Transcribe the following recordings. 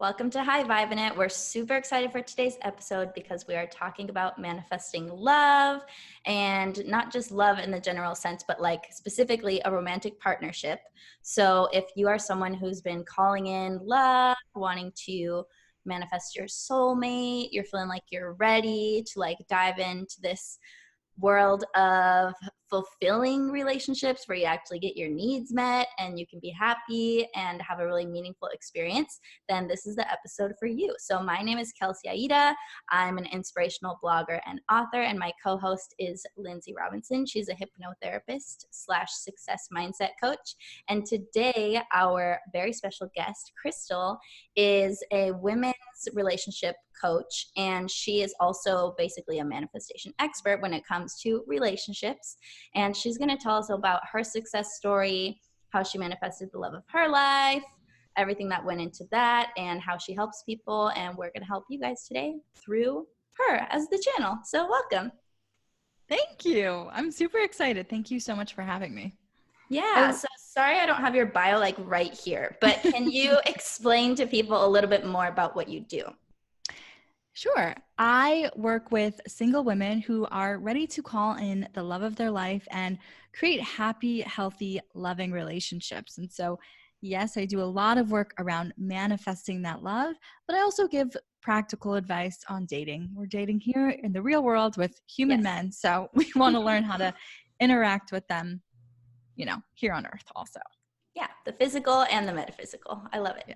Welcome to Vibin It. We're super excited for today's episode because we are talking about manifesting love, and not just love in the general sense, but like specifically a romantic partnership. So if you are someone who's been calling in love, wanting to manifest your soulmate, you're feeling like you're ready to like dive into this world of fulfilling relationships where you actually get your needs met and you can be happy and have a really meaningful experience, then this is the episode for you. So my name is Kelsey Aida. I'm an inspirational blogger and author, and my co-host is Lindsay Robinson. She's a hypnotherapist / success mindset coach. And today our very special guest, Crystal, is a women's relationship coach, and she is also basically a manifestation expert when it comes to relationships. And she's going to tell us about her success story, how she manifested the love of her life, everything that went into that, and how she helps people. And we're going to help you guys today through her as the channel. So welcome. Thank you. I'm super excited. Thank you so much for having me. Yeah, so sorry I don't have your bio like right here, but can you explain to people a little bit more about what you do? Sure. I work with single women who are ready to call in the love of their life and create happy, healthy, loving relationships. And so, yes, I do a lot of work around manifesting that love, but I also give practical advice on dating. We're dating here in the real world with human men, so we want to learn how to interact with them, here on earth also. Yeah, the physical and the metaphysical. I love it. Yeah.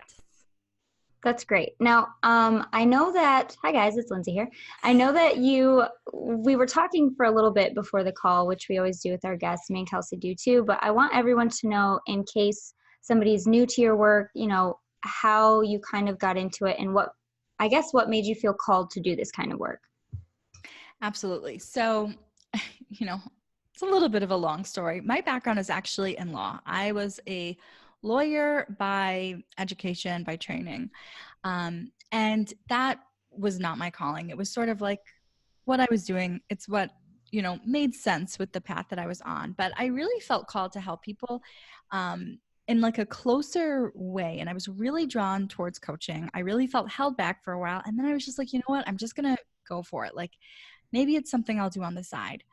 That's great. Now, I know that, hi guys, it's Lindsay here. I know that we were talking for a little bit before the call, which we always do with our guests. Me and Kelsey do too, but I want everyone to know, in case somebody's new to your work, how you kind of got into it and what made you feel called to do this kind of work. Absolutely. So, it's a little bit of a long story. My background is actually in law. I was a lawyer by education, by training. And that was not my calling. It was sort of like what I was doing. It's what, made sense with the path that I was on. But I really felt called to help people in like a closer way. And I was really drawn towards coaching. I really felt held back for a while. And then I was just like, you know what? I'm just going to go for it. Like maybe it's something I'll do on the side.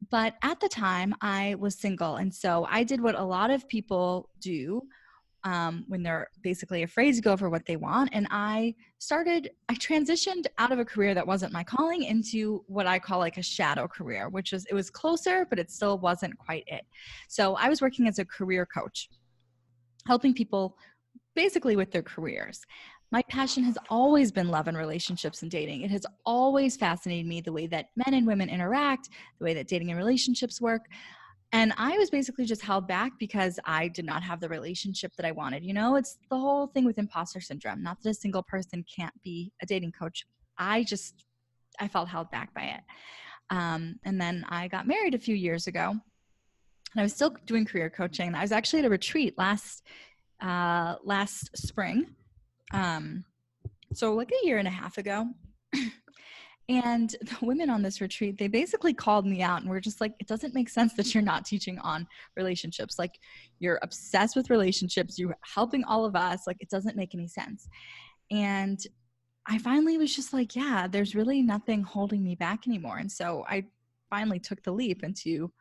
But at the time, I was single. And so I did what a lot of people do when they're basically afraid to go for what they want. And I transitioned out of a career that wasn't my calling into what I call like a shadow career, it was closer, but it still wasn't quite it. So I was working as a career coach, helping people basically with their careers. My passion has always been love and relationships and dating. It has always fascinated me, the way that men and women interact, the way that dating and relationships work. And I was basically just held back because I did not have the relationship that I wanted. It's the whole thing with imposter syndrome. Not that a single person can't be a dating coach. I felt held back by it. And then I got married a few years ago, and I was still doing career coaching. I was actually at a retreat last spring. So like a year and a half ago. And the women on this retreat, they basically called me out and were just like, it doesn't make sense that you're not teaching on relationships. Like, you're obsessed with relationships. You're helping all of us. Like, it doesn't make any sense. And I finally was just like, yeah, there's really nothing holding me back anymore. And so I finally took the leap into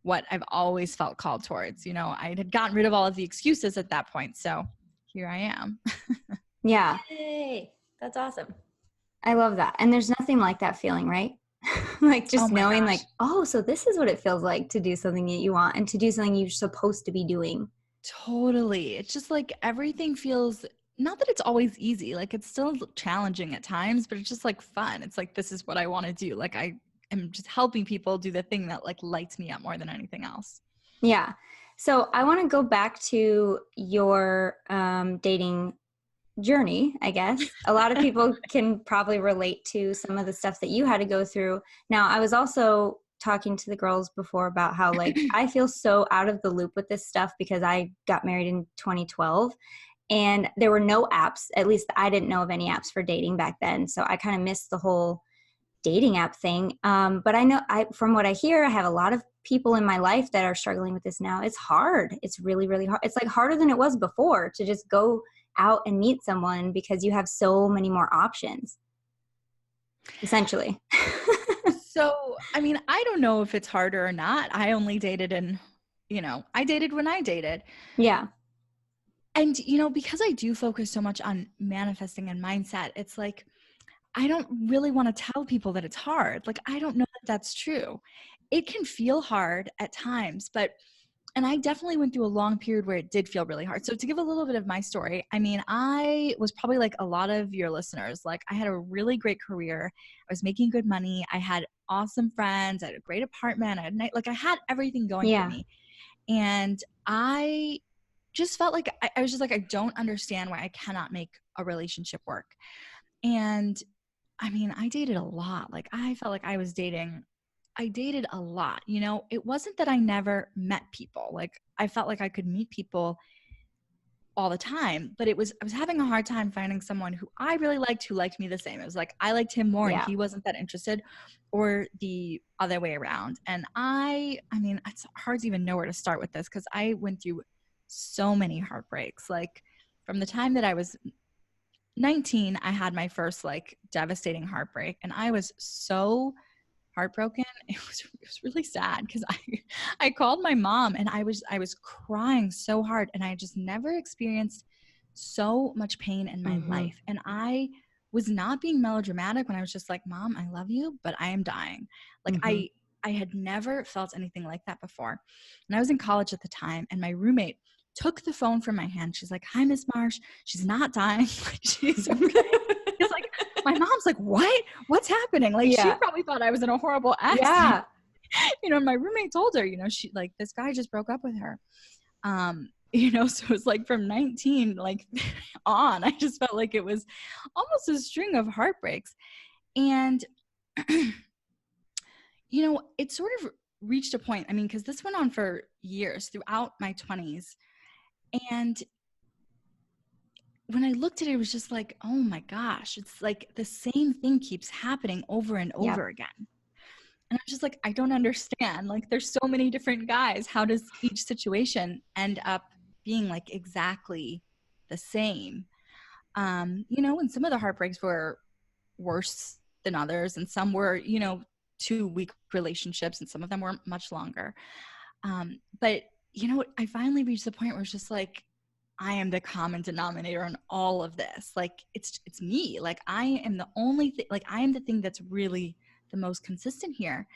what I've always felt called towards. I had gotten rid of all of the excuses at that point. So here I am. Yeah. Yay. That's awesome. I love that. And there's nothing like that feeling, right? Like just knowing gosh. so this is what it feels like to do something that you want and to do something you're supposed to be doing. Totally. It's just like everything feels, not that it's always easy. Like, it's still challenging at times, but it's just like fun. It's like, this is what I want to do. Like, I am just helping people do the thing that like lights me up more than anything else. Yeah. So I want to go back to your dating journey, I guess. A lot of people can probably relate to some of the stuff that you had to go through. Now, I was also talking to the girls before about how like I feel so out of the loop with this stuff because I got married in 2012 and there were no apps. At least I didn't know of any apps for dating back then. So I kind of missed the whole dating app thing. But I know from what I hear, I have a lot of people in my life that are struggling with this now. It's hard. It's really, really hard. It's like harder than it was before to just go out and meet someone because you have so many more options, essentially. So, I mean, I don't know if it's harder or not. I only dated I dated when I dated. Yeah. And, because I do focus so much on manifesting and mindset, it's like, I don't really want to tell people that it's hard. Like, I don't know that that's true. It can feel hard at times, and I definitely went through a long period where it did feel really hard. So to give a little bit of my story, I mean, I was probably like a lot of your listeners. Like, I had a really great career. I was making good money. I had awesome friends. I had a great apartment. I had everything going for me. And I just felt like I was just like, I don't understand why I cannot make a relationship work. And I mean, I dated a lot. Like, I felt like I dated a lot. It wasn't that I never met people. Like, I felt like I could meet people all the time, but I was having a hard time finding someone who I really liked, who liked me the same. It was like, I liked him more and he wasn't that interested, or the other way around. And I mean, it's hard to even know where to start with this, because I went through so many heartbreaks. Like, from the time that I was 19, I had my first like devastating heartbreak, and I was so heartbroken. It was really sad, because I called my mom, and I was crying so hard, and I just never experienced so much pain in my life. And I was not being melodramatic when I was just like, Mom, I love you, but I am dying. Like, I had never felt anything like that before. And I was in college at the time, and my roommate took the phone from my hand. She's like, "Hi, Miss Marsh. She's not dying. She's okay." It's like, my mom's like, what's happening? Like, she probably thought I was in a horrible accident. My roommate told her, she like, this guy just broke up with her. So it's like, from 19, like on, I just felt like it was almost a string of heartbreaks. And, it sort of reached a point, I mean, because this went on for years throughout my 20s. And when I looked at it, it was just like, oh my gosh, it's like the same thing keeps happening over and over again. And I'm just like, I don't understand. Like, there's so many different guys. How does each situation end up being like exactly the same? And some of the heartbreaks were worse than others, and some were, 2-week relationships, and some of them were much longer. But I finally reached the point where it's just like, I am the common denominator in all of this. Like, it's me. Like, I am the only thing, like, I am the thing that's really the most consistent here.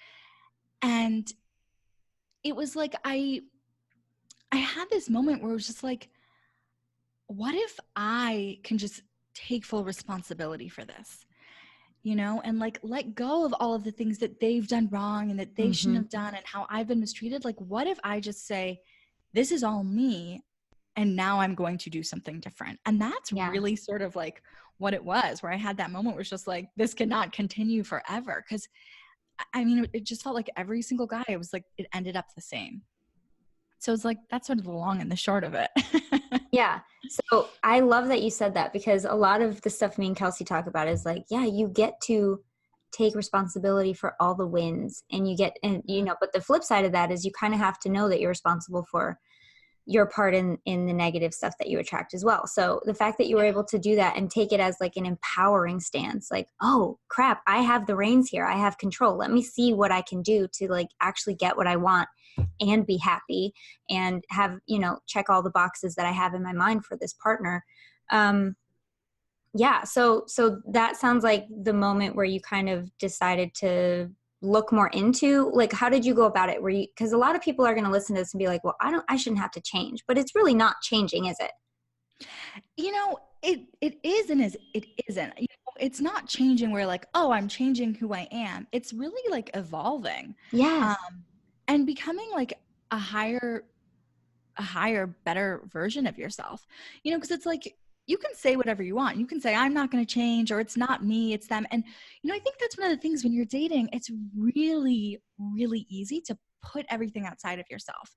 And it was like, I had this moment where it was just like, what if I can just take full responsibility for this, and like, let go of all of the things that they've done wrong and that they shouldn't have done, and how I've been mistreated. Like, what if I just say, this is all me, and now I'm going to do something different? And that's really sort of like what it was, where I had that moment where it's just like, this cannot continue forever. Because I mean, it just felt like every single guy, it was like, it ended up the same. So it's like, that's sort of the long and the short of it. Yeah. So I love that you said that, because a lot of the stuff me and Kelsey talk about is like, you get to take responsibility for all the wins, and but the flip side of that is you kind of have to know that you're responsible for your part in the negative stuff that you attract as well. So the fact that you were able to do that and take it as like an empowering stance, like, oh crap, I have the reins here. I have control. Let me see what I can do to like actually get what I want and be happy and have, check all the boxes that I have in my mind for this partner. So that sounds like the moment where you kind of decided to look more into, like, how did you go about it? Because a lot of people are going to listen to this and be like, well, I shouldn't have to change, but it's really not changing, is it? It is and it isn't. It's not changing where like, oh, I'm changing who I am. It's really like evolving. Yes. And becoming like a higher, better version of yourself. Because it's like, you can say whatever you want. You can say, I'm not going to change, or it's not me, it's them. And, I think that's one of the things when you're dating, it's really, really easy to put everything outside of yourself,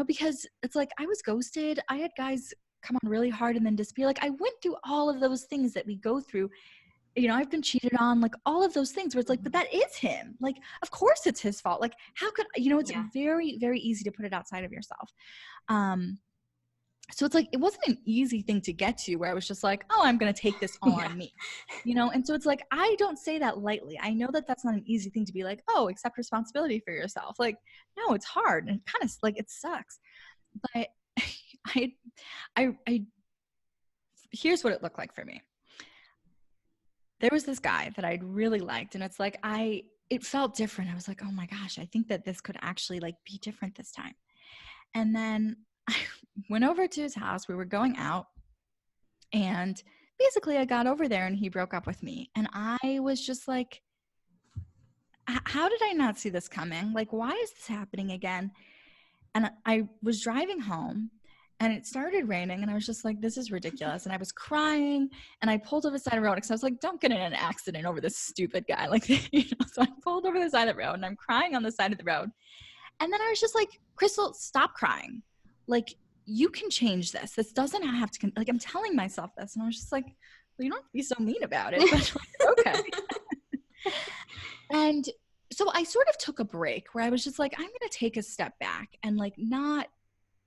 because it's like, I was ghosted. I had guys come on really hard and then disappear. Like, I went through all of those things that we go through. I've been cheated on, like all of those things where it's like, but that is him. Like, of course it's his fault. Like, how could, it's very, very easy to put it outside of yourself. So it's like, it wasn't an easy thing to get to where I was just like, oh, I'm going to take this all on me, you know? And so it's like, I don't say that lightly. I know that that's not an easy thing to be like, oh, accept responsibility for yourself. Like, no, it's hard and kind of like, it sucks. But I here's what it looked like for me. There was this guy that I'd really liked, and it's like, it felt different. I was like, oh my gosh, I think that this could actually like be different this time. And then I went over to his house. We were going out, and basically I got over there and he broke up with me. And I was just like, how did I not see this coming? Like, why is this happening again? And I was driving home and it started raining and I was just like, this is ridiculous. And I was crying and I pulled over the side of the road because I was like, don't get in an accident over this stupid guy. Like, you know, so I pulled over the side of the road and I'm crying on the side of the road. And then I was just like, Crystal, stop crying. Like, you can change this. This doesn't have to, like, I'm telling myself this. And I was just like, well, you don't have to be so mean about it. But like, okay. And so I sort of took a break where I was just like, I'm going to take a step back and like not,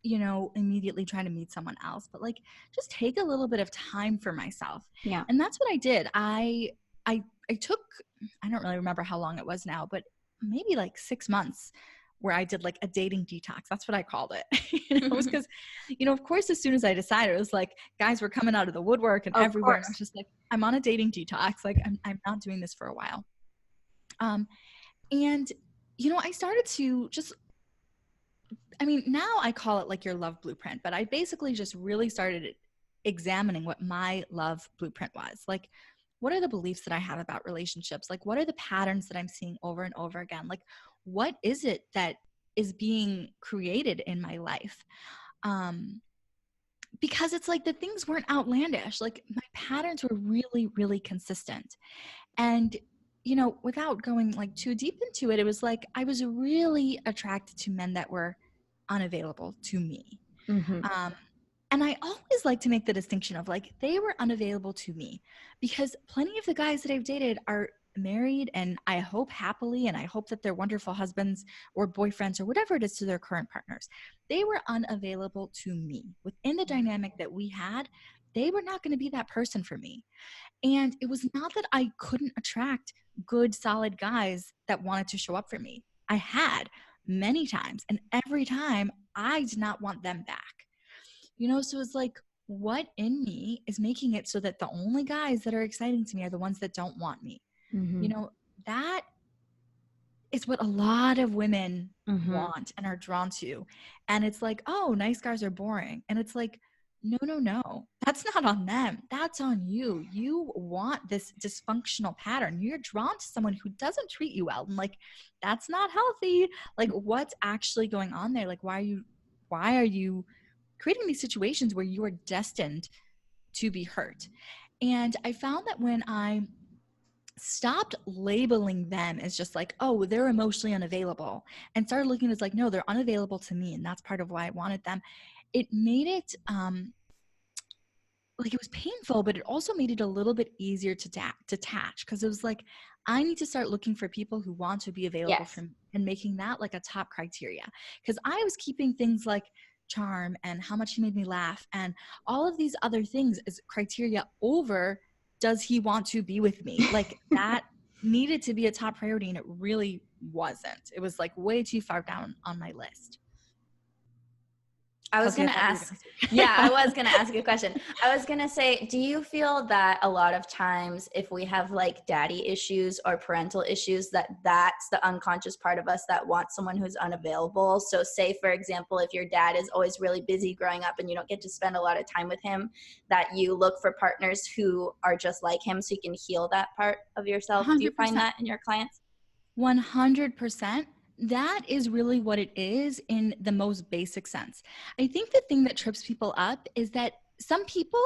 you know, immediately trying to meet someone else, but like just take a little bit of time for myself. Yeah. And that's what I did. I took, I don't really remember how long it was now, but maybe like 6 months where I did like a dating detox. That's what I called it. You know, it was because, you know, of course, as soon as I decided, it was like guys were coming out of the woodwork and everywhere. And I was just like, I'm on a dating detox. Like I'm not doing this for a while. And, you know, I started to just, I mean, now I call it like your love blueprint, but I basically just really started examining what my love blueprint was. Like, what are the beliefs that I have about relationships? Like, what are the patterns that I'm seeing over and over again? Like, what is it that is being created in my life? Because it's like the things weren't outlandish. Like, my patterns were really, really consistent. And you know, without going like too deep into it, it was like I was really attracted to men that were unavailable to me. Mm-hmm. And I always like to make the distinction of like they were unavailable to me because plenty of the guys that I've dated are married and I hope happily, and I hope that they're wonderful husbands or boyfriends or whatever it is to their current partners. They were unavailable to me. Within the dynamic that we had, they were not going to be that person for me. And it was not that I couldn't attract good, solid guys that wanted to show up for me. I had many times, and every time I did not want them back. You know, so it's like, what in me is making it so that the only guys that are exciting to me are the ones that don't want me? Mm-hmm. You know, that is what a lot of women want and are drawn to. And it's like, oh, nice guys are boring. And it's like, no, that's not on them. That's on you. You want this dysfunctional pattern. You're drawn to someone who doesn't treat you well. And like, that's not healthy. Like, what's actually going on there? Like, why are you creating these situations where you are destined to be hurt? And I found that when I stopped labeling them as just like, oh, they're emotionally unavailable, and started looking as like, no, they're unavailable to me. And that's part of why I wanted them. It made it, like it was painful, but it also made it a little bit easier to detach because it was like, I need to start looking for people who want to be available for me and making that like a top criteria. Because I was keeping things like charm and how much he made me laugh and all of these other things as criteria over, does he want to be with me? Like that needed to be a top priority, and it really wasn't. It was like way too far down on my list. I was going to ask, I was going to ask you a question. I was going to say, do you feel that a lot of times if we have like daddy issues or parental issues, that that's the unconscious part of us that wants someone who's unavailable? So say, for example, if your dad is always really busy growing up and you don't get to spend a lot of time with him, that you look for partners who are just like him so you can heal that part of yourself. 100%. Do you find that in your clients? 100%. That is really what it is in the most basic sense. I think the thing that trips people up is that some people,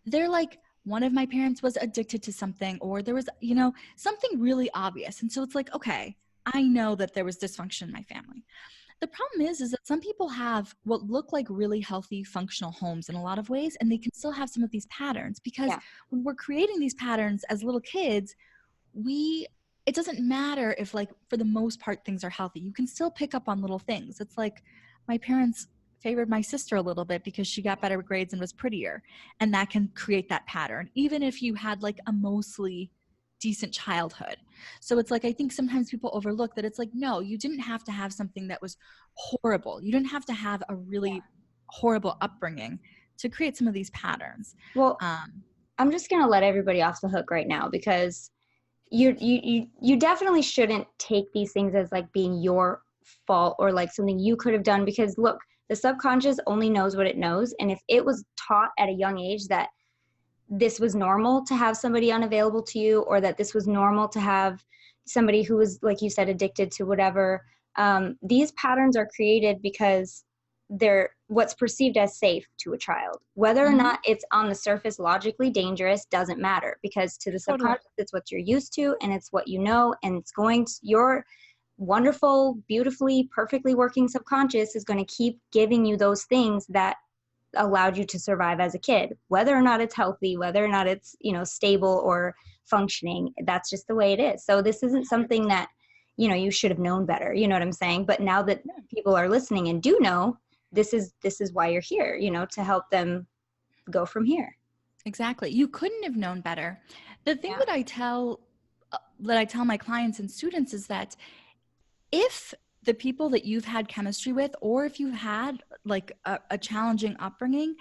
they're like, one of my parents was addicted to something, or there was, you know, something really obvious. And so it's like, okay, I know that there was dysfunction in my family. The problem is that some people have what look like really healthy, functional homes in a lot of ways, and they can still have some of these patterns because when we're creating these patterns as little kids, it doesn't matter if like for the most part things are healthy. You can still pick up on little things. It's like my parents favored my sister a little bit because she got better grades and was prettier. And that can create that pattern, even if you had like a mostly decent childhood. So it's like, I think sometimes people overlook that. It's like, no, you didn't have to have something that was horrible. You didn't have to have a really horrible upbringing to create some of these patterns. Well, I'm just going to let everybody off the hook right now, because you definitely shouldn't take these things as like being your fault or like something you could have done, because look, the subconscious only knows what it knows. And if it was taught at a young age that this was normal to have somebody unavailable to you, or that this was normal to have somebody who was, like you said, addicted to whatever, these patterns are created because they're what's perceived as safe to a child. Whether or not it's on the surface logically dangerous doesn't matter, because to the subconscious, it's what you're used to and it's what you know, and it's going to, your wonderful, beautifully, perfectly working subconscious is going to keep giving you those things that allowed you to survive as a kid, whether or not it's healthy, whether or not it's, you know, stable or functioning. That's just the way it is. So this isn't something that, you know, you should have known better, you know what I'm saying? But now that people are listening and do know, this is why you're here, you know, to help them go from here. Exactly. You couldn't have known better. The thing that I tell my clients and students is that if the people that you've had chemistry with, or if you've had like a challenging upbringing,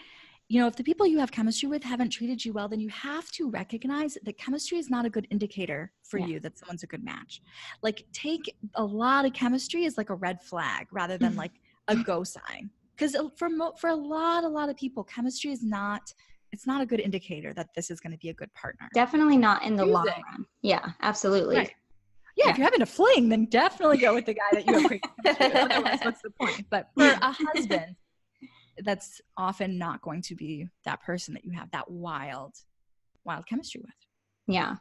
you know, if the people you have chemistry with haven't treated you well, then you have to recognize that chemistry is not a good indicator for you that someone's a good match. Like, take a lot of chemistry as like a red flag rather than like a go sign. Because for a lot of people, chemistry is not, it's not a good indicator that this is going to be a good partner. Definitely not in the long run. Yeah, absolutely. Right. Yeah, if you're having a fling, then definitely go with the guy that you have great chemistry with. Otherwise, what's the point? But for a husband, that's often not going to be that person that you have that wild chemistry with. Yeah,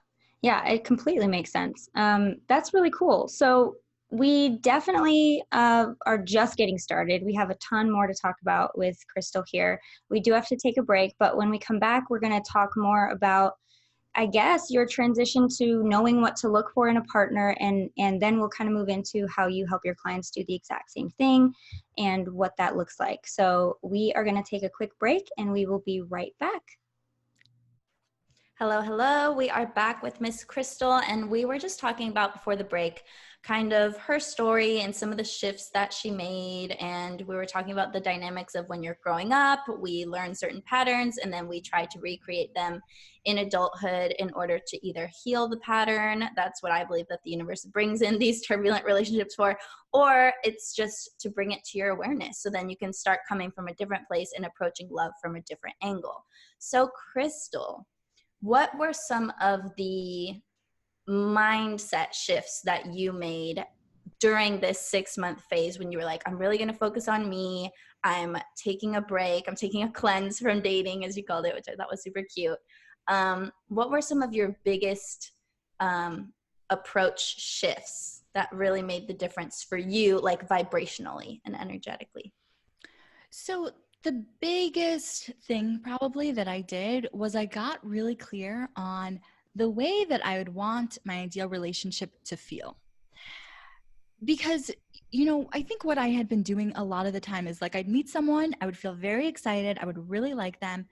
it completely makes sense. That's really cool. So we definitely are just getting started. We have a ton more to talk about with Crystal here. We do have to take a break, but when we come back, we're going to talk more about, I guess, your transition to knowing what to look for in a partner, and then we'll kind of move into how you help your clients do the exact same thing and what that looks like. So we are going to take a quick break and we will be right back. Hello. We are back with Miss Crystal, and we were just talking about before the break kind of her story and some of the shifts that she made. And we were talking about the dynamics of when you're growing up, we learn certain patterns and then we try to recreate them in adulthood in order to either heal the pattern. That's what I believe that the universe brings in these turbulent relationships for, or it's just to bring it to your awareness. So then you can start coming from a different place and approaching love from a different angle. So Crystal, what were some of the mindset shifts that you made during this 6-month phase when you were like, I'm really going to focus on me. I'm taking a break. I'm taking a cleanse from dating, as you called it, which I thought was super cute. What were some of your biggest approach shifts that really made the difference for you, like vibrationally and energetically? So the biggest thing probably that I did was I got really clear on the way that I would want my ideal relationship to feel. Because, you know, I think what I had been doing a lot of the time is like, I'd meet someone, I would feel very excited, I would really like them,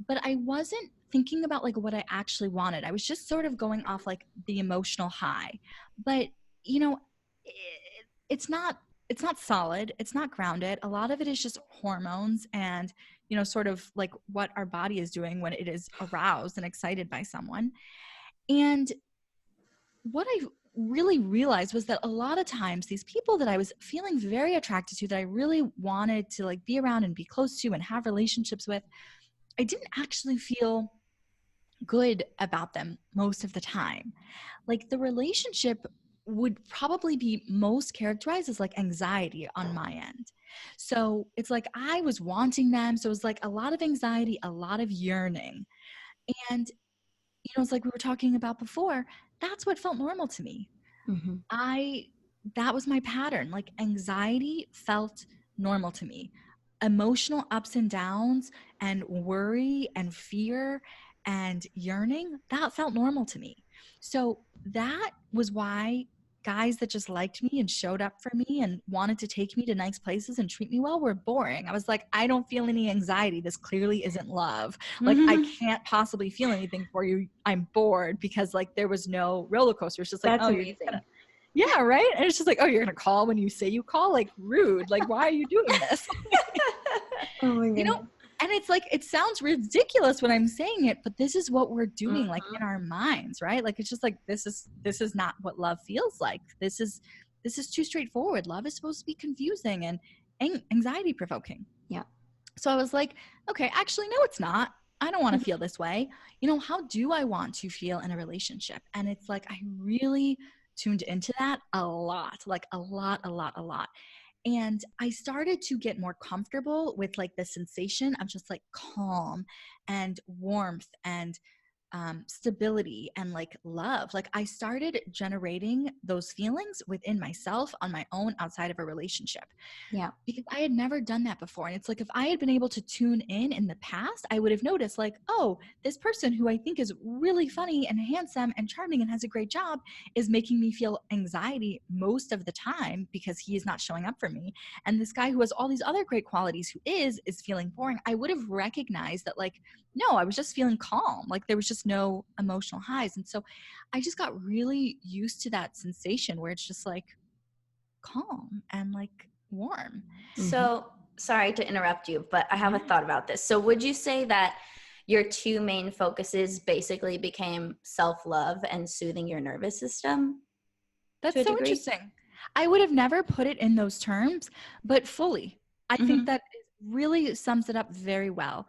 but I wasn't thinking about like what I actually wanted. I was just sort of going off like the emotional high. But, you know, it's not solid. It's not grounded. A lot of it is just hormones and, you know, sort of like what our body is doing when it is aroused and excited by someone. And what I really realized was that a lot of times these people that I was feeling very attracted to, that I really wanted to like be around and be close to and have relationships with, I didn't actually feel good about them most of the time. Like, the relationship would probably be most characterized as like anxiety on my end. So it's like I was wanting them. So it was like a lot of anxiety, a lot of yearning. And, you know, it's like we were talking about before, that's what felt normal to me. Mm-hmm. That was my pattern. Like, anxiety felt normal to me. Emotional ups and downs and worry and fear and yearning, that felt normal to me. So that was why guys that just liked me and showed up for me and wanted to take me to nice places and treat me well were boring. I was like, I don't feel any anxiety. This clearly isn't love. Like, I can't possibly feel anything for you. I'm bored, because like there was no roller coaster. It's just like, That's oh, amazing. yeah, right. And it's just like, oh, you're gonna call when you say you call? Like, rude. Like, why are you doing this? Oh my goodness. You know, and it's like, it sounds ridiculous when I'm saying it, but this is what we're doing, like in our minds, right? Like, it's just like, this is not what love feels like. This is too straightforward. Love is supposed to be confusing and anxiety provoking. Yeah. So I was like, okay, actually, no, it's not. I don't want to feel this way. You know, how do I want to feel in a relationship? And it's like, I really tuned into that a lot, like a lot. And I started to get more comfortable with like the sensation of just like calm and warmth and stability and like love. Like, I started generating those feelings within myself on my own outside of a relationship. Yeah. Because I had never done that before. And it's like, if I had been able to tune in the past, I would have noticed like, oh, this person who I think is really funny and handsome and charming and has a great job is making me feel anxiety most of the time because he is not showing up for me. And this guy who has all these other great qualities who is feeling boring. I would have recognized that like, no, I was just feeling calm. Like, there was just no emotional highs. And so I just got really used to that sensation where it's just like calm and like warm. So sorry to interrupt you, but I have a thought about this. So would you say that your two main focuses basically became self-love and soothing your nervous system? That's so interesting. I would have never put it in those terms, but fully. I think that really sums it up very well.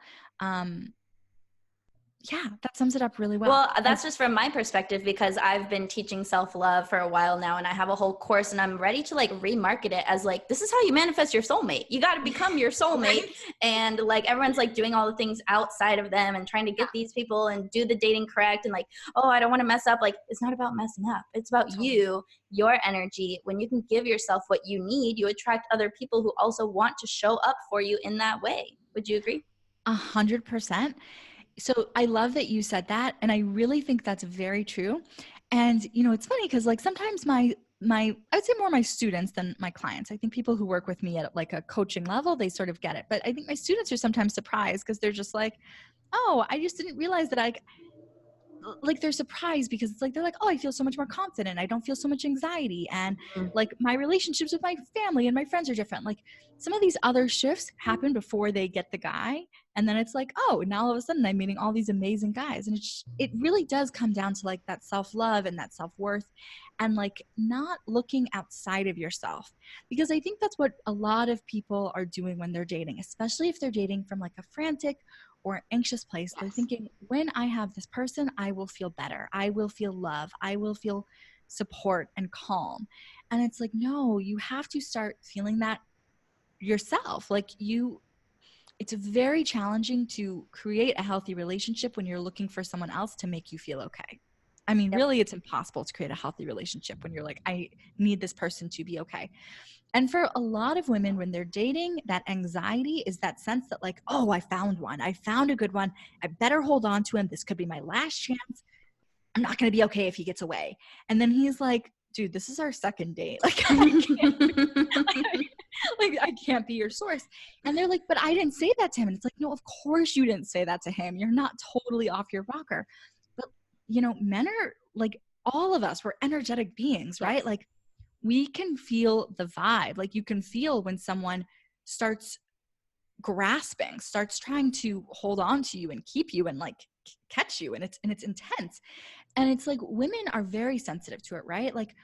Yeah, that sums it up really well. Well, that's just from my perspective, because I've been teaching self-love for a while now, and I have a whole course, and I'm ready to like remarket it as like, this is how you manifest your soulmate. You got to become your soulmate. Right? And like, everyone's like doing all the things outside of them and trying to get these people and do the dating correct. And like, oh, I don't want to mess up. Like, it's not about messing up. It's about you, your energy. When you can give yourself what you need, you attract other people who also want to show up for you in that way. Would you agree? 100%. So I love that you said that. And I really think that's very true. And, you know, it's funny because like sometimes my, I would say more my students than my clients. I think people who work with me at like a coaching level, they sort of get it. But I think my students are sometimes surprised because they're just like, oh, I just didn't realize that like they're surprised because it's like, they're like, oh, I feel so much more confident. I don't feel so much anxiety. And like my relationships with my family and my friends are different. Like some of these other shifts happen before they get the guy. And then it's like, oh, now all of a sudden I'm meeting all these amazing guys. And it really does come down to like that self-love and that self-worth and like not looking outside of yourself. Because I think that's what a lot of people are doing when they're dating, especially if they're dating from like a frantic or anxious place. They're thinking, when I have this person, I will feel better. I will feel love. I will feel support and calm. And it's like, no, you have to start feeling that yourself. Like it's very challenging to create a healthy relationship when you're looking for someone else to make you feel okay. I mean, really, it's impossible to create a healthy relationship when you're like, I need this person to be okay. And for a lot of women, when they're dating, that anxiety is that sense that like, oh, I found one. I found a good one. I better hold on to him. This could be my last chance. I'm not going to be okay if he gets away. And then he's like, dude, this is our second date. Like, I can't be your source. And they're like, but I didn't say that to him. And it's like, no, of course you didn't say that to him. You're not totally off your rocker. But, you know, men are like, all of us, we're energetic beings, right? Like, we can feel the vibe. Like, you can feel when someone starts grasping, starts trying to hold on to you and keep you and like catch you. And it's intense. And it's like, women are very sensitive to it, right? Like,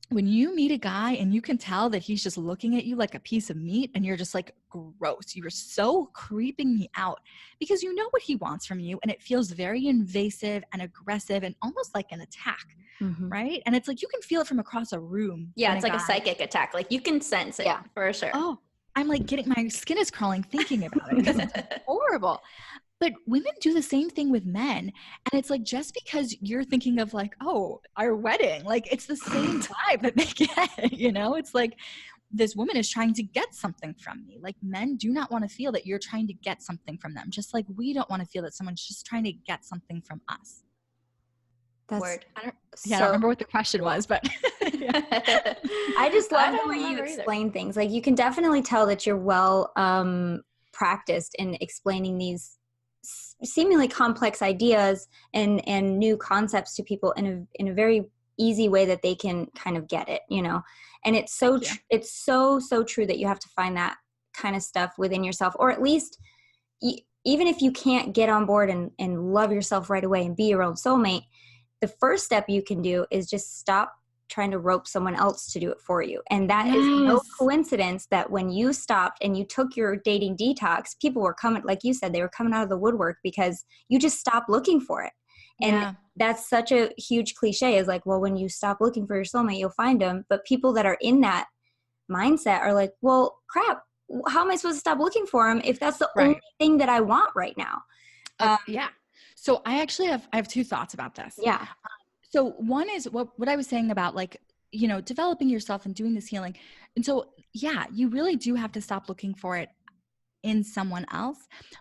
when you meet a guy and you can tell that he's just looking at you like a piece of meat and you're just like, gross, you're so creeping me out, because you know what he wants from you. And it feels very invasive and aggressive and almost like an attack. Right? And it's like, you can feel it from across a room. Yeah, it's like a psychic attack. Like, you can sense it for sure. Oh, I'm like my skin is crawling thinking about it because it's horrible. But women do the same thing with men. And it's like, just because you're thinking of like, oh, our wedding, like it's the same vibe that they get, you know? It's like, this woman is trying to get something from me. Like, men do not want to feel that you're trying to get something from them. Just like we don't want to feel that someone's just trying to get something from us. That's Word. I don't so remember what the question was, but yeah. I just love I the don't way you remember either. explain things. Like you can definitely tell that you're well practiced in explaining these seemingly complex ideas and new concepts to people in a very easy way that they can kind of get it, you know. And it's so it's so true that you have to find that kind of stuff within yourself, or at least even if you can't get on board and love yourself right away and be your own soulmate, the first step you can do is just stop trying to rope someone else to do it for you. And that is no coincidence that when you stopped and you took your dating detox, people were coming, like you said, they were coming out of the woodwork because you just stopped looking for it. And that's such a huge cliche, is like, well, when you stop looking for your soulmate, you'll find them. But people that are in that mindset are like, well, crap, how am I supposed to stop looking for him if that's the only thing that I want right now? So I have two thoughts about this. Yeah. So one is what I was saying about, like, you know, developing yourself and doing this healing. And so, yeah, you really do have to stop looking for it in someone else.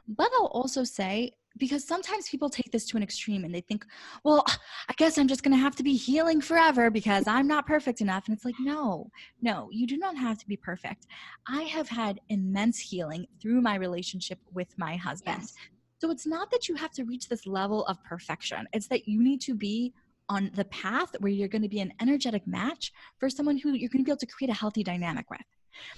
But I'll also say, because sometimes people take this to an extreme and they think, well, I guess I'm just going to have to be healing forever because I'm not perfect enough. And it's like, no, you do not have to be perfect. I have had immense healing through my relationship with my husband. Yes. So it's not that you have to reach this level of perfection. It's that you need to be on the path where you're going to be an energetic match for someone who you're going to be able to create a healthy dynamic with.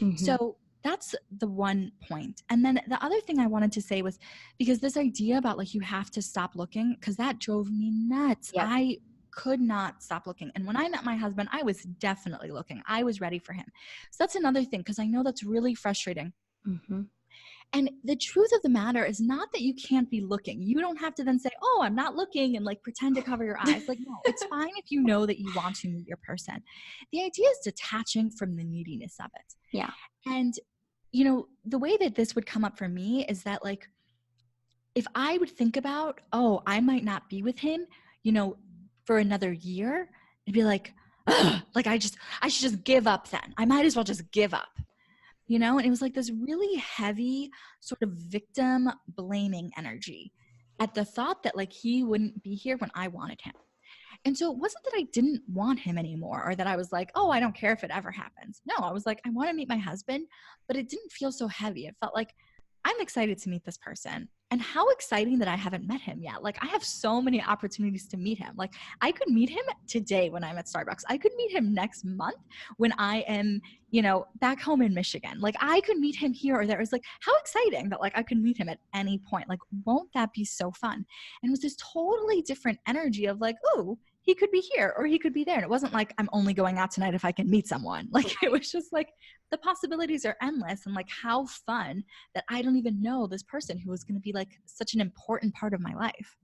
Mm-hmm. So that's the one point. And then the other thing I wanted to say was, because this idea about, like, you have to stop looking, because that drove me nuts. Yep. I could not stop looking. And when I met my husband, I was definitely looking. I was ready for him. So that's another thing, because I know that's really frustrating. Mm-hmm. And the truth of the matter is not that you can't be looking. You don't have to then say, oh, I'm not looking, and like pretend to cover your eyes. Like, no, it's fine if you know that you want to meet your person. The idea is detaching from the neediness of it. Yeah. And, you know, the way that this would come up for me is that, like, if I would think about, oh, I might not be with him, you know, for another year, I'd be like, like, I should just give up then. I might as well just give up. You know, and it was like this really heavy sort of victim blaming energy at the thought that, like, he wouldn't be here when I wanted him. And so it wasn't that I didn't want him anymore, or that I was like, oh, I don't care if it ever happens. No, I was like, I want to meet my husband, but it didn't feel so heavy. It felt like, I'm excited to meet this person. And how exciting that I haven't met him yet. Like, I have so many opportunities to meet him. Like, I could meet him today when I'm at Starbucks. I could meet him next month when I am, you know, back home in Michigan. Like, I could meet him here or there. It's like, how exciting that, like, I could meet him at any point. Like, won't that be so fun? And it was this totally different energy of like, oh, he could be here or he could be there. And it wasn't like, I'm only going out tonight if I can meet someone. Like, it was just like, the possibilities are endless, and like, how fun that I don't even know this person who was going to be like such an important part of my life.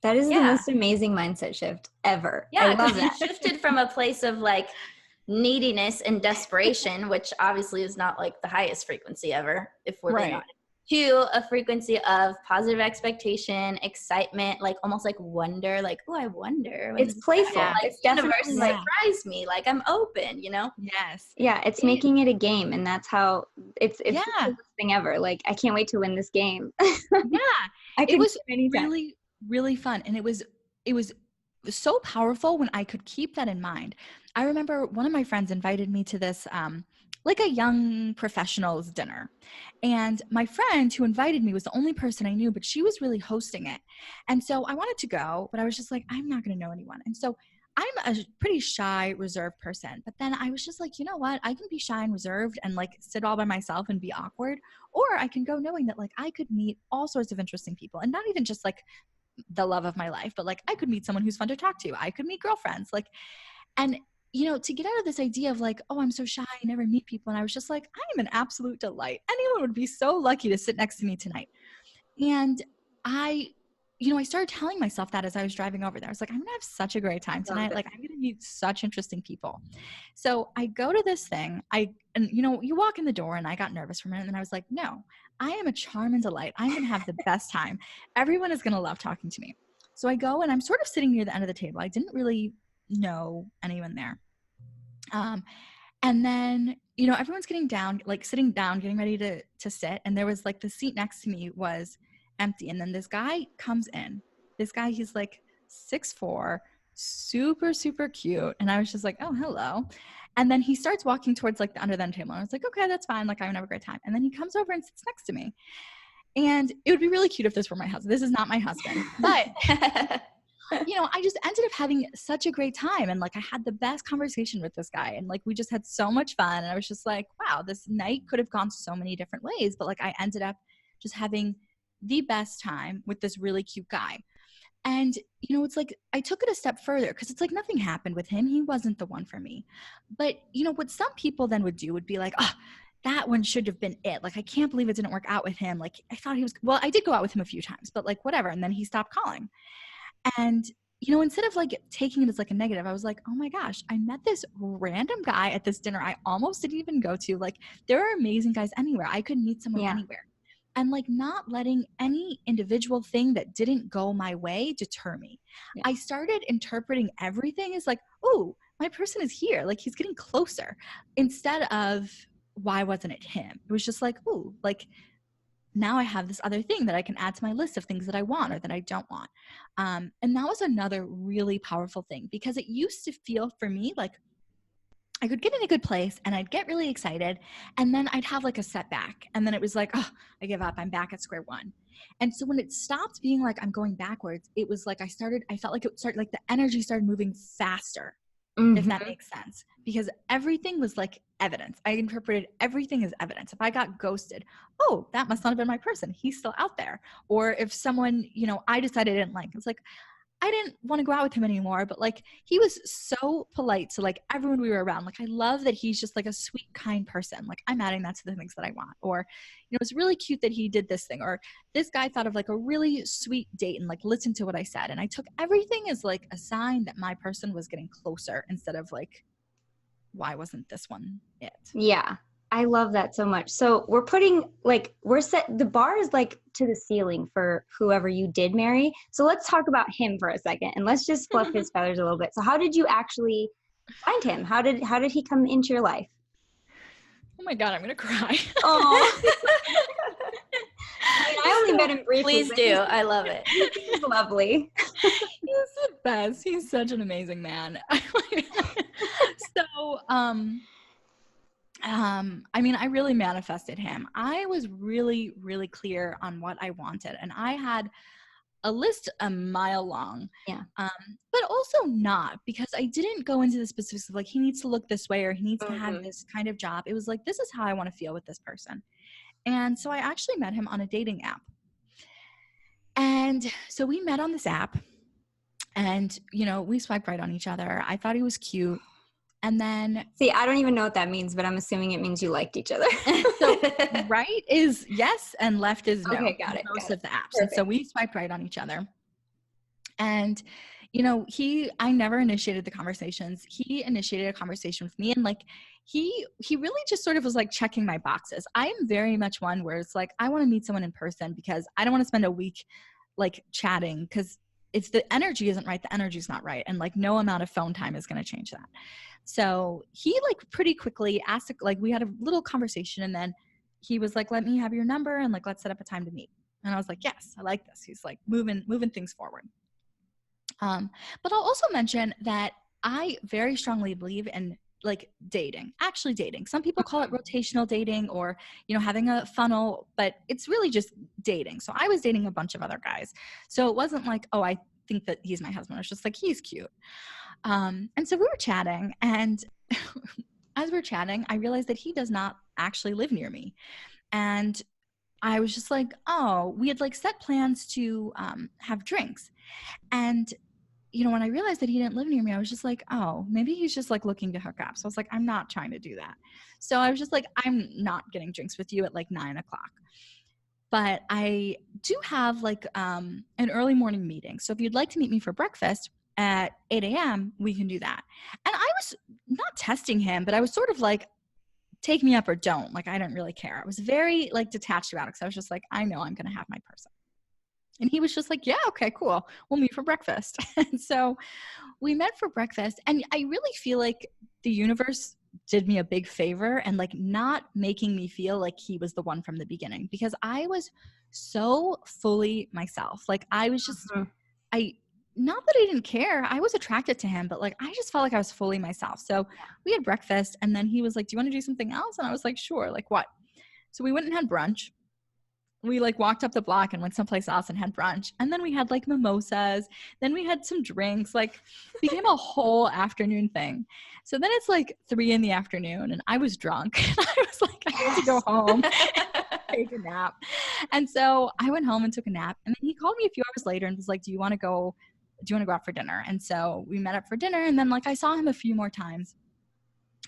That is the most amazing mindset shift ever. Yeah, I love that. You shifted from a place of like neediness and desperation, which obviously is not like the highest frequency ever, if we're being honest, to a frequency of positive expectation, excitement, like almost like wonder, like, oh, I wonder. It's playful. Like, It's universe definitely surprise me, like I'm open, you know? Yes. Yeah, it's making it a game, and that's how it's the coolest thing ever. Like, I can't wait to win this game. It was really, really fun. And it was so powerful when I could keep that in mind. I remember one of my friends invited me to this, like a young professionals dinner. And my friend who invited me was the only person I knew, but she was really hosting it. And so I wanted to go, but I was just like, I'm not going to know anyone. And so I'm a pretty shy, reserved person. But then I was just like, you know what? I can be shy and reserved and like sit all by myself and be awkward. Or I can go knowing that like I could meet all sorts of interesting people, and not even just like the love of my life, but like I could meet someone who's fun to talk to. I could meet girlfriends. Like, and you know, to get out of this idea of like, oh, I'm so shy, I never meet people. And I was just like, I am an absolute delight. Anyone would be so lucky to sit next to me tonight. And I started telling myself that as I was driving over there. I was like, I'm gonna have such a great time tonight. Like, I'm gonna meet such interesting people. So I go to this thing. And you walk in the door, and I got nervous for a minute, and I was like, no, I am a charm and delight. I'm gonna have the best time. Everyone is gonna love talking to me. So I go, and I'm sort of sitting near the end of the table. I didn't really know anyone there. And then, everyone's getting down, like sitting down, getting ready to sit. And there was like the seat next to me was empty. And then this guy comes in. This guy, he's like 6'4", super, super cute. And I was just like, oh, hello. And then he starts walking towards like the under the table. And I was like, okay, that's fine. Like, I'm gonna have a great time. And then he comes over and sits next to me. And it would be really cute if this were my husband. This is not my husband. But, you know, I just ended up having such a great time. And like, I had the best conversation with this guy. And like, we just had so much fun. And I was just like, wow, this night could have gone so many different ways. But like, I ended up just having the best time with this really cute guy. And, you know, it's like, I took it a step further because it's like nothing happened with him. He wasn't the one for me. But, you know, what some people then would do would be like, oh, that one should have been it. Like, I can't believe it didn't work out with him. Like, I thought he was, well, I did go out with him a few times, but like, whatever. And then he stopped calling. And, you know, instead of like taking it as like a negative, I was like, oh my gosh, I met this random guy at this dinner I almost didn't even go to. Like, there are amazing guys anywhere. I could meet someone anywhere. And like not letting any individual thing that didn't go my way deter me. Yeah. I started interpreting everything as like, oh, my person is here. Like, he's getting closer, instead of why wasn't it him? It was just like, oh, like now I have this other thing that I can add to my list of things that I want or that I don't want. And that was another really powerful thing, because it used to feel for me like I could get in a good place and I'd get really excited, and then I'd have like a setback, and then it was like, oh, I give up. I'm back at square one. And so when it stopped being like I'm going backwards, it was like I felt like it started, like the energy started moving faster, if that makes sense, because everything was like evidence. I interpreted everything as evidence. If I got ghosted, oh, that must not have been my person. He's still out there. Or if someone, you know, I decided I didn't like, it's like, I didn't want to go out with him anymore, but like he was so polite to like everyone we were around. Like, I love that he's just like a sweet, kind person. Like, I'm adding that to the things that I want. Or, you know, it's really cute that he did this thing, or this guy thought of like a really sweet date and like listened to what I said. And I took everything as like a sign that my person was getting closer, instead of like, why wasn't this one it? Yeah. I love that so much. So we're putting like, the bar is like to the ceiling for whoever you did marry. So let's talk about him for a second, and let's just fluff his feathers a little bit. So how did you actually find him? How did he come into your life? Oh my God, I'm going to cry. Oh, I only met him briefly. Please do. I love it. He's lovely. He's the best. He's such an amazing man. So, I mean, I really manifested him. I was really, really clear on what I wanted. And I had a list a mile long. Yeah. But also not, because I didn't go into the specifics of like, he needs to look this way, or he needs to have this kind of job. It was like, this is how I want to feel with this person. And so I actually met him on a dating app. And so we met on this app, and, you know, we swiped right on each other. I thought he was cute. And then, see, I don't even know what that means, but I'm assuming it means you liked each other. So right is yes and left is no. Okay, got it. Most of the apps. Perfect. And so we swiped right on each other. And, you know, I never initiated the conversations. He initiated a conversation with me, and like, he really just sort of was like checking my boxes. I'm very much one where it's like, I want to meet someone in person, because I don't want to spend a week like chatting, because if the energy isn't right, the energy's not right. And like, no amount of phone time is going to change that. So he like pretty quickly asked, like, we had a little conversation, and then he was like, let me have your number, and like, let's set up a time to meet. And I was like, yes, I like this. He's like moving things forward. But I'll also mention that I very strongly believe in like actually dating. Some people call it rotational dating, or, you know, having a funnel, but it's really just dating. So I was dating a bunch of other guys. So it wasn't like, oh, I think that he's my husband. It was just like, he's cute. And so we were chatting, and as we're chatting, I realized that he does not actually live near me. And I was just like, oh, we had like set plans to have drinks. And, you know, when I realized that he didn't live near me, I was just like, oh, maybe he's just like looking to hook up. So I was like, I'm not trying to do that. So I was just like, I'm not getting drinks with you at like 9:00. But I do have like an early morning meeting. So if you'd like to meet me for breakfast at 8 a.m., we can do that. And I was not testing him, but I was sort of like, take me up or don't. Like, I didn't really care. I was very like detached about it, because I was just like, I know I'm going to have my person. And he was just like, yeah, okay, cool. We'll meet for breakfast. And so we met for breakfast. And I really feel like the universe did me a big favor and like not making me feel like he was the one from the beginning, because I was so fully myself. Like, I was just, not that I didn't care. I was attracted to him, but like I just felt like I was fully myself. So we had breakfast, and then he was like, "Do you want to do something else?" And I was like, "Sure." Like what? So we went and had brunch. We like walked up the block and went someplace else and had brunch. And then we had like mimosas. Then we had some drinks, like became a whole afternoon thing. So then it's like 3 p.m. and I was drunk. And I was like, I need to go home, take a nap. And so I went home and took a nap. And then he called me a few hours later and was like, do you want to go out for dinner? And so we met up for dinner. And then like I saw him a few more times.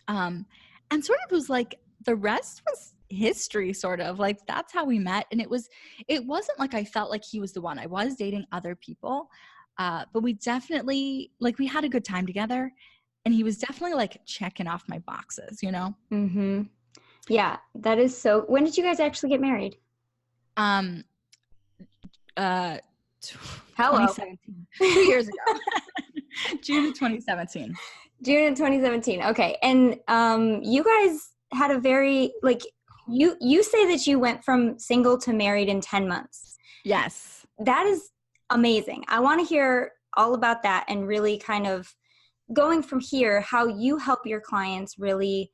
And sort of was like, the rest was history, sort of like that's how we met. And it wasn't like I felt like he was the one. I was dating other people, but we definitely like we had a good time together, and he was definitely like checking off my boxes, Mm-hmm. Yeah, that is so. When did you guys actually get married? Hello. 2017. 2 years ago. June of 2017. June of 2017. Okay. And you guys had a very like you say that you went from single to married in 10 months. Yes. That is amazing. I want to hear all about that, and really kind of going from here, how you help your clients really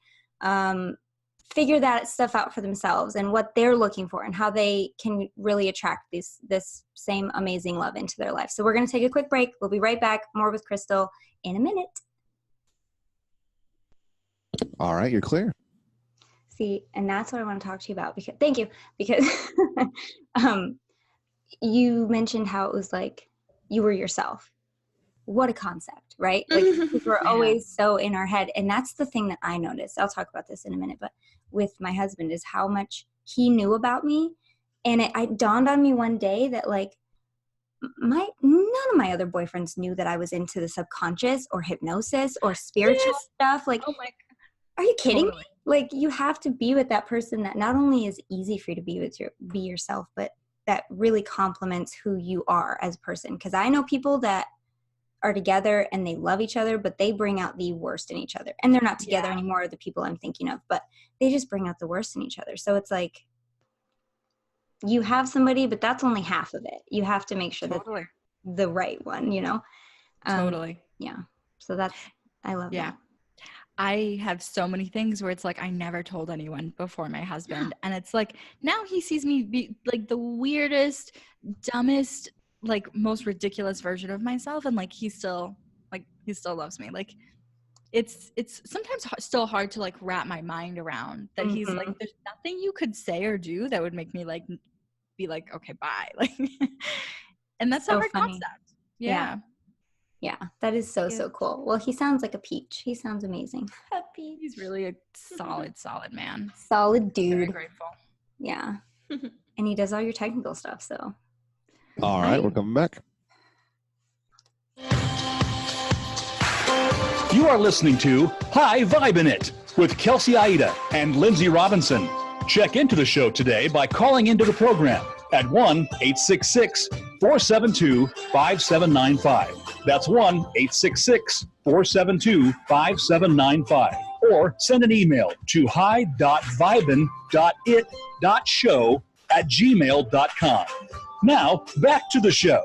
figure that stuff out for themselves and what they're looking for and how they can really attract this same amazing love into their life. So we're going to take a quick break. We'll be right back. More with Crystal in a minute. All right, you're clear. See, and that's what I want to talk to you about. Thank you. Because you mentioned how it was like you were yourself. What a concept, right? Like we're always so in our head. And that's the thing that I noticed. I'll talk about this in a minute, but with my husband is how much he knew about me. And it dawned on me one day that like none of my other boyfriends knew that I was into the subconscious or hypnosis or spiritual stuff. Like, oh my, are you kidding totally. me? Like you have to be with that person that not only is easy for you to be yourself, but that really complements who you are as a person. Because I know people that are together and they love each other, but they bring out the worst in each other. And they're not together anymore, the people I'm thinking of, but they just bring out the worst in each other. So it's like you have somebody, but that's only half of it. You have to make sure that they're the right one, Totally. Yeah. So I love that. I have so many things where it's like I never told anyone before my husband. And it's like now he sees me be like the weirdest, dumbest, like most ridiculous version of myself. And like he still loves me. Like it's sometimes still hard to like wrap my mind around that. He's like, there's nothing you could say or do that would make me like be like, okay, bye. Like, and that's so our funny. concept. Yeah, that is so cool. Well, he sounds like a peach. He sounds amazing. Happy. He's really a solid man. Solid dude. Very grateful. Yeah. And he does all your technical stuff, so. All right, we're coming back. You are listening to Hi Vibin It with Kelsey, Aida, and Lindsay Robinson. Check into the show today by calling into the program at 1-866-472-5795. That's 1-866-472-5795. Or send an email to hi.vibin.it.show@gmail.com. Now, back to the show.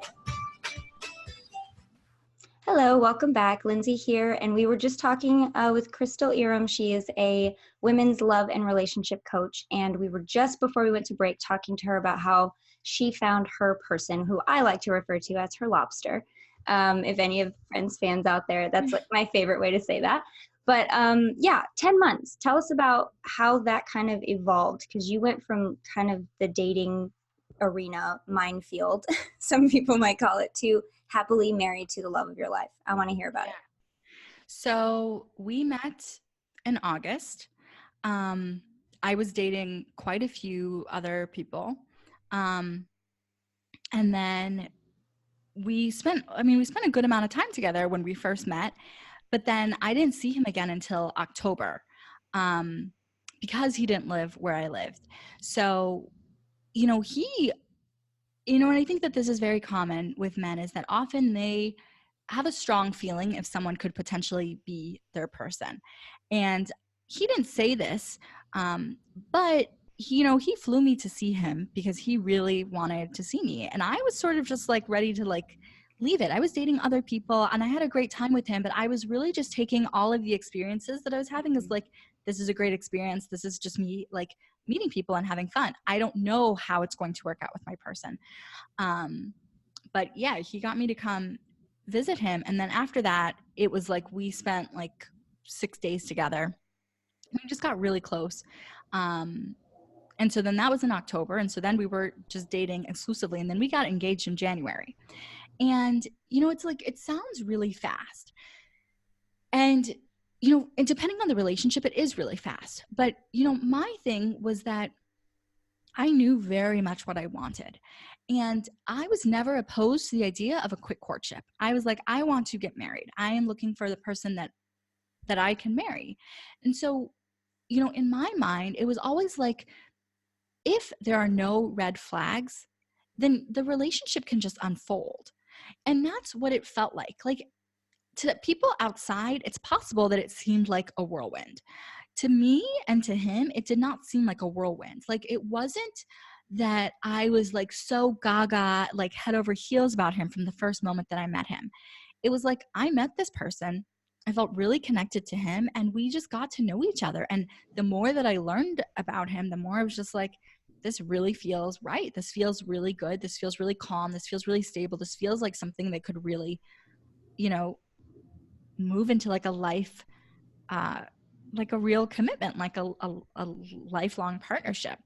Hello, welcome back. Lindsay here, and we were just talking with Crystal Irom. She is a women's love and relationship coach, and we were just before we went to break talking to her about how she found her person, who I like to refer to as her lobster. If any of Friends fans out there, that's like my favorite way to say that. But 10 months. Tell us about how that kind of evolved, because you went from kind of the dating arena minefield, some people might call it, to happily married to the love of your life. I want to hear about it. So we met in August. I was dating quite a few other people. And then we spent a good amount of time together when we first met, but then I didn't see him again until October, because he didn't live where I lived. So, and I think that this is very common with men, is that often they have a strong feeling if someone could potentially be their person. And he didn't say this, but he flew me to see him because he really wanted to see me. And I was sort of just like ready to like leave it. I was dating other people and I had a great time with him, but I was really just taking all of the experiences that I was having as like, this is a great experience. This is just me like meeting people and having fun. I don't know how it's going to work out with my person. But yeah, he got me to come visit him. And then after that, it was like, we spent like 6 days together. We just got really close. And so then that was in October. And so then we were just dating exclusively. And then we got engaged in January. And, you know, it's like, it sounds really fast. And, you know, and depending on the relationship, it is really fast. But, you know, my thing was that I knew very much what I wanted. And I was never opposed to the idea of a quick courtship. I was like, I want to get married. I am looking for the person that I can marry. And so, you know, in my mind, it was always like, if there are no red flags, then the relationship can just unfold. And that's what it felt like. Like, to people outside, it's possible that it seemed like a whirlwind. To me and to him, it did not seem like a whirlwind. Like, it wasn't that I was like so gaga, like head over heels about him from the first moment that I met him. It was like, I met this person, I felt really connected to him, and we just got to know each other. And the more that I learned about him, the more I was just like, this really feels right. This feels really good. This feels really calm. This feels really stable. This feels like something that could really, you know, move into like a life, like a real commitment, like a lifelong partnership.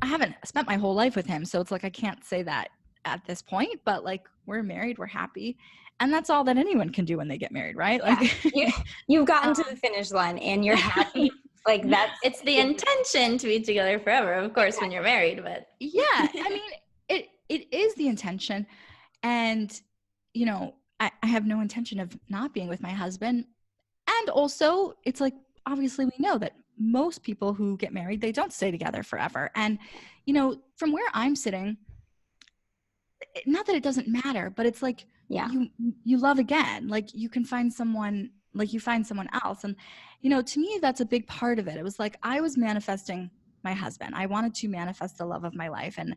I haven't spent my whole life with him, so it's like I can't say that at this point, but like, we're married, we're happy, and that's all that anyone can do when they get married, right? Like, you've gotten to the finish line and you're happy. Like, it's the intention to be together forever, of course, when you're married, but yeah, I mean, it is the intention. And, you know, I have no intention of not being with my husband. And also, it's like, obviously we know that most people who get married, they don't stay together forever. And, you know, from where I'm sitting, not that it doesn't matter, but it's like, you love again. Like, you can find someone, like you find someone else. And, you know, to me, that's a big part of it. It was like, I was manifesting my husband. I wanted to manifest the love of my life. And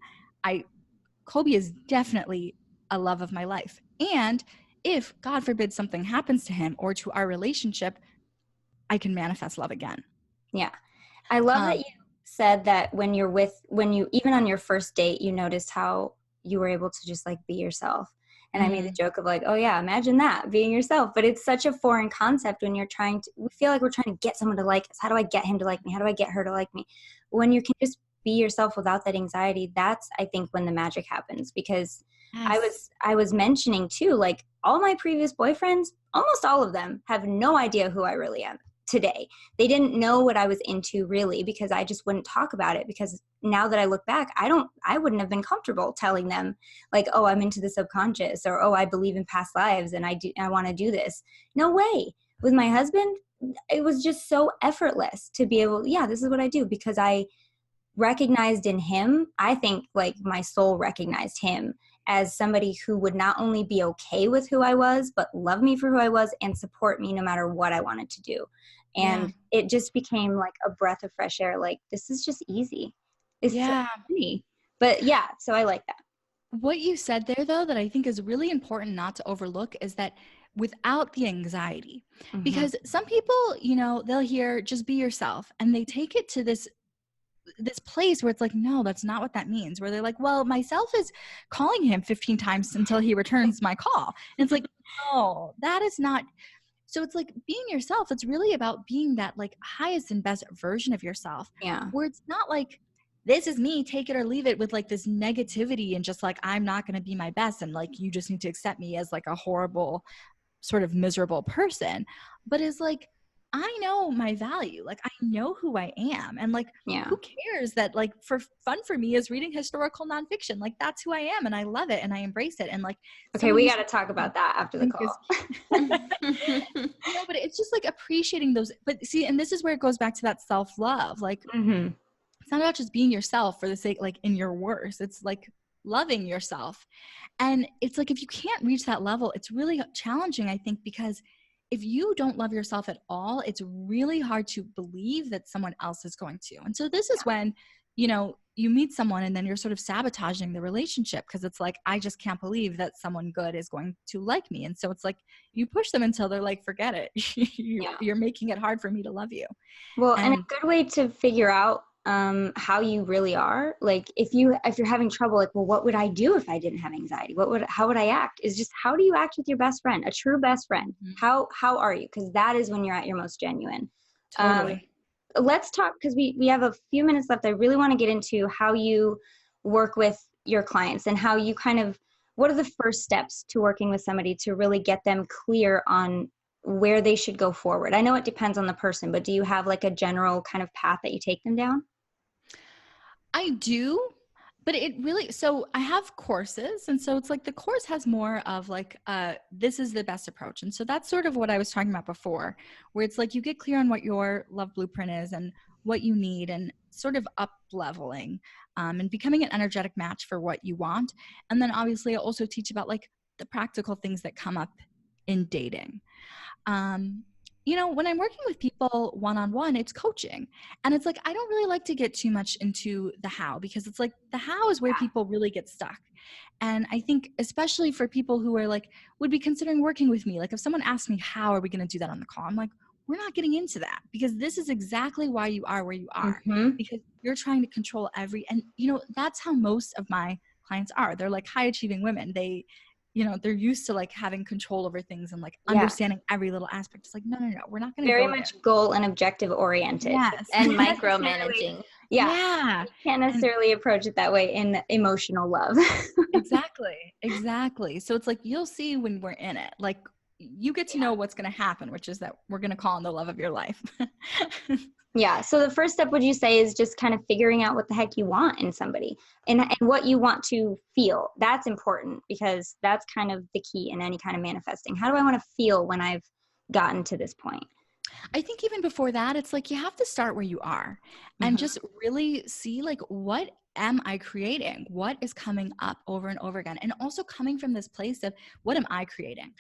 Colby is definitely a love of my life. And if, God forbid, something happens to him or to our relationship, I can manifest love again. Yeah. I love that you said that when you, even on your first date, you noticed how you were able to just like be yourself. And I made the joke of like, oh yeah, imagine that, being yourself. But it's such a foreign concept when we feel like we're trying to get someone to like us. How do I get him to like me? How do I get her to like me? When you can just be yourself without that anxiety, that's, I think, when the magic happens. Because yes. I was mentioning too, like, all my previous boyfriends, almost all of them have no idea who I really am today. They didn't know what I was into really, because I just wouldn't talk about it. Because now that I look back, I wouldn't have been comfortable telling them like, oh, I'm into the subconscious, or, oh, I believe in past lives and I want to do this. No way. With my husband, it was just so effortless to be able, yeah, this is what I do, because I recognized in him, I think like my soul recognized him as somebody who would not only be okay with who I was, but love me for who I was and support me no matter what I wanted to do. And it just became like a breath of fresh air. Like, this is just easy. It's so funny. But yeah, so I like that. What you said there, though, that I think is really important not to overlook is that without the anxiety, because some people, you know, they'll hear just be yourself and they take it to this place where it's like, no, that's not what that means. Where they're like, well, myself is calling him 15 times until he returns my call. And it's like, no, that is not. So it's like being yourself. It's really about being that like highest and best version of yourself. Yeah. Where it's not like, this is me, take it or leave it, with like this negativity and just like, I'm not going to be my best. And like, you just need to accept me as like a horrible, sort of miserable person. But it's like, I know my value. Like, I know who I am. And like, who cares that like for fun for me is reading historical nonfiction. Like, that's who I am. And I love it. And I embrace it. And like, okay, we got to talk about that after the call. No, but it's just like appreciating those. But see, and this is where it goes back to that self-love. Like, it's not about just being yourself for the sake, like in your worst. It's like loving yourself. And it's like, if you can't reach that level, it's really challenging, I think, because if you don't love yourself at all, it's really hard to believe that someone else is going to. And so this is when, you know, you meet someone and then you're sort of sabotaging the relationship because it's like, I just can't believe that someone good is going to like me. And so it's like you push them until they're like, forget it. You're making it hard for me to love you. Well, and a good way to figure out how you really are, like if you're having trouble, like, well, what would I do if I didn't have anxiety? How would I act? Is just, how do you act with your best friend, a true best friend? Mm-hmm. How are you? Because that is when you're at your most genuine. Totally. Let's talk, because we have a few minutes left. I really want to get into how you work with your clients and how you what are the first steps to working with somebody to really get them clear on where they should go forward. I know it depends on the person, but do you have like a general kind of path that you take them down? I do, but it really, so I have courses. And so it's like the course has more of like, this is the best approach. And so that's sort of what I was talking about before, where it's like you get clear on what your love blueprint is and what you need and sort of up leveling and becoming an energetic match for what you want. And then obviously I also teach about like the practical things that come up in dating. When I'm working with people one-on-one, it's coaching. And it's like, I don't really like to get too much into the how, because it's like the how is where people really get stuck. And I think especially for people who are like, would be considering working with me, like if someone asked me, how are we going to do that on the call? I'm like, we're not getting into that, because this is exactly why you are where you are, because you're trying to control and that's how most of my clients are. They're like high achieving women. They're used to like having control over things and like understanding every little aspect. It's like, no, we're not going to very much goal and objective oriented. Yes. And micromanaging. Yeah. You can't necessarily approach it that way in emotional love. Exactly. So it's like, you'll see when we're in it, like you get to know what's going to happen, which is that we're going to call on the love of your life. Yeah. So the first step, would you say, is just kind of figuring out what the heck you want in somebody and what you want to feel. That's important, because that's kind of the key in any kind of manifesting. How do I want to feel when I've gotten to this point? I think even before that, it's like you have to start where you are and just really see like, what am I creating? What is coming up over and over again? And also coming from this place of, what am I creating?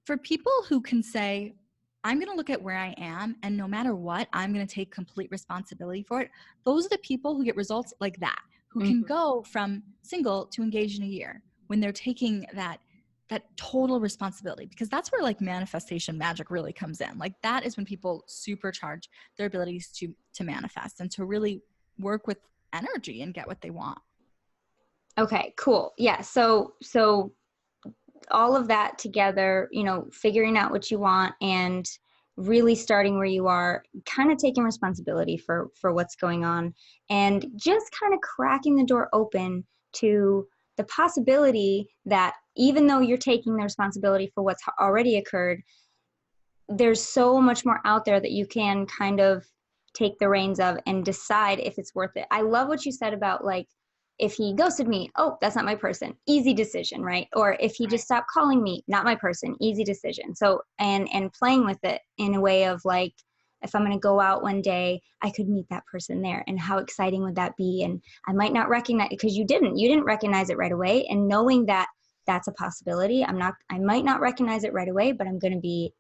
For people who can say, I'm going to look at where I am, and no matter what, I'm going to take complete responsibility for it. Those are the people who get results like that, who can go from single to engaged in a year when they're taking that total responsibility, because that's where like manifestation magic really comes in. Like that is when people supercharge their abilities to manifest and to really work with energy and get what they want. Okay, cool. Yeah. So all of that together, figuring out what you want and really starting where you are, kind of taking responsibility for what's going on, and just kind of cracking the door open to the possibility that even though you're taking the responsibility for what's already occurred, there's so much more out there that you can kind of take the reins of and decide if it's worth it. I love what you said about like, if he ghosted me, oh, that's not my person. Easy decision, right? Or if he just stopped calling me, not my person. Easy decision. So, and playing with it in a way of like, if I'm going to go out one day, I could meet that person there. And how exciting would that be? And I might not recognize it, because you didn't recognize it right away. And knowing that that's a possibility, I might not recognize it right away, but I'm going to be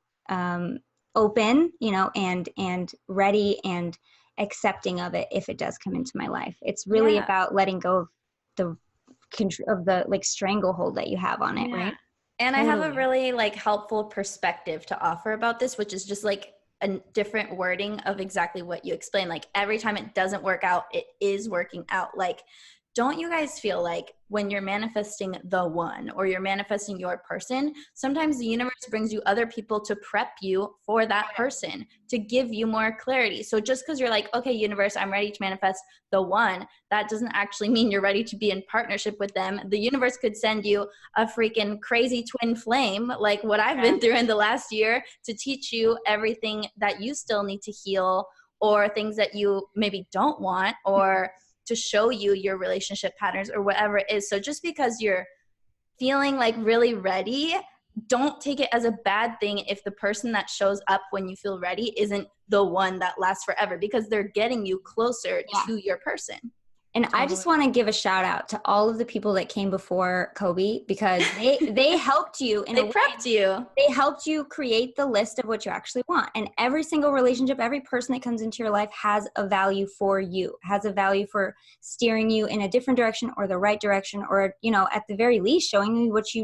open, and ready and accepting of it if it does come into my life. It's really about letting go of the like stranglehold that you have on it, right? And I have a really like helpful perspective to offer about this, which is just like a different wording of exactly what you explained. Like every time it doesn't work out, it is working out. Like, don't you guys feel like when you're manifesting the one, or you're manifesting your person, sometimes the universe brings you other people to prep you for that person, to give you more clarity. So just because you're like, okay, universe, I'm ready to manifest the one, that doesn't actually mean you're ready to be in partnership with them. The universe could send you a freaking crazy twin flame, like what I've been through in the last year, to teach you everything that you still need to heal, or things that you maybe don't want, or to show you your relationship patterns, or whatever it is. So just because you're feeling like really ready, don't take it as a bad thing if the person that shows up when you feel ready isn't the one that lasts forever, because they're getting you closer to your person. And I just want to give a shout out to all of the people that came before Kobe, because they helped you in They prepped you. They helped you create the list of what you actually want. And every single relationship, every person that comes into your life has a value for you, has a value for steering you in a different direction or the right direction, or, you know, at the very least, showing you what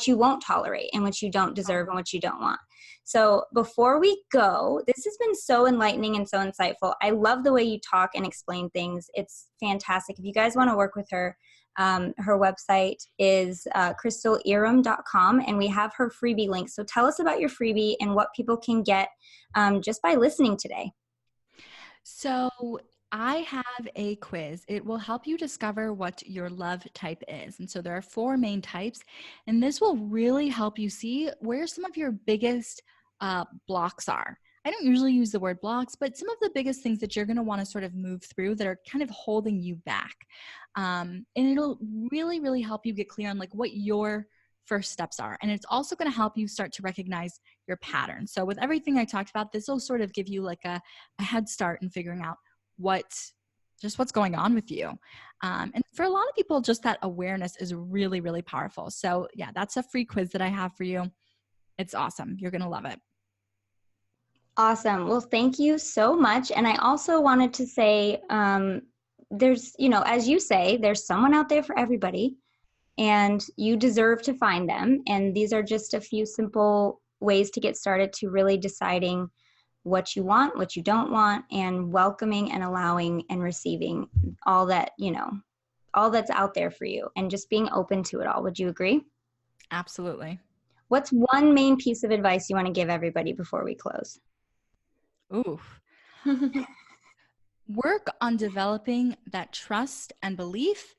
you won't tolerate and what you don't deserve and what you don't want. So before we go, this has been so enlightening and so insightful. I love the way you talk and explain things. It's fantastic. If you guys want to work with her, her website is crystalirom.com, and we have her freebie link. So tell us about your freebie and what people can get just by listening today. So I have a quiz. It will help you discover what your love type is. And so there are 4 main types, and this will really help you see where some of your biggest blocks are. I don't usually use the word blocks, but some of the biggest things that you're going to want to sort of move through that are kind of holding you back. And it'll really, really help you get clear on like what your first steps are. And it's also going to help you start to recognize your pattern. So with everything I talked about, this will sort of give you like a head start in figuring out what's going on with you. And for a lot of people, just that awareness is really, really powerful. So yeah, that's a free quiz that I have for you. It's awesome. You're going to love it. Awesome. Well, thank you so much. And I also wanted to say, there's, you know, as you say, there's someone out there for everybody, and you deserve to find them. And these are just a few simple ways to get started to really deciding what you want, what you don't want, and welcoming and allowing and receiving all that, you know, all that's out there for you, and just being open to it all. Would you agree? Absolutely. What's one main piece of advice you want to give everybody before we close? Ooh. Work on developing that trust and belief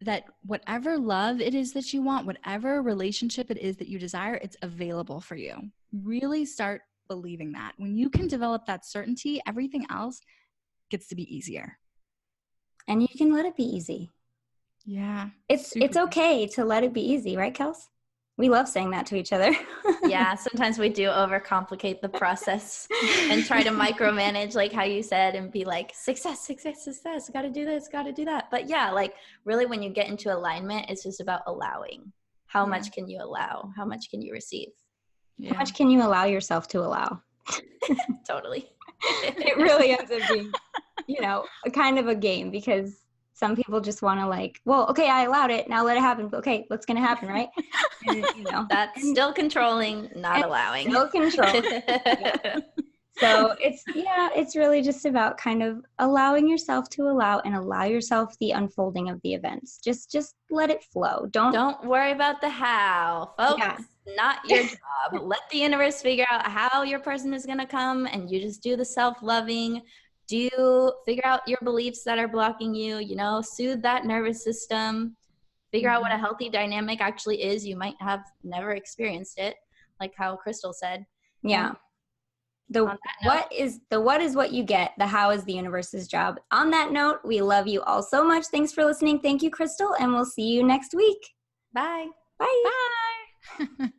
that whatever love it is that you want, whatever relationship it is that you desire, it's available for you. Really start believing that. When you can develop that certainty, everything else gets to be easier. And you can let it be easy. Yeah. It's okay to let it be easy, right, Kels? We love saying that to each other. Yeah, sometimes we do overcomplicate the process and try to micromanage, like how you said, and be like, success, got to do this, got to do that. But yeah, like really when you get into alignment, it's just about allowing. How much can you allow? How much can you receive? How much can you allow yourself to allow? Totally. It really ends up being, you know, a kind of a game, because some people just want to like, well, okay, I allowed it. Now let it happen. Okay, what's going to happen, right? And, you know, that's still controlling, not allowing. Still controlling. Yeah. So it's really just about kind of allowing yourself to allow, and allow yourself the unfolding of the events. Just let it flow. Don't worry about the how, folks. Yeah. Not your job. Let the universe figure out how your person is going to come, and you just do the self-loving. Figure out your beliefs that are blocking you, you know, soothe that nervous system, figure out what a healthy dynamic actually is. You might have never experienced it, like how Crystal said. Yeah. What is what you get. The how is the universe's job. On that note, we love you all so much. Thanks for listening. Thank you, Crystal, and we'll see you next week. Bye. Bye. Bye.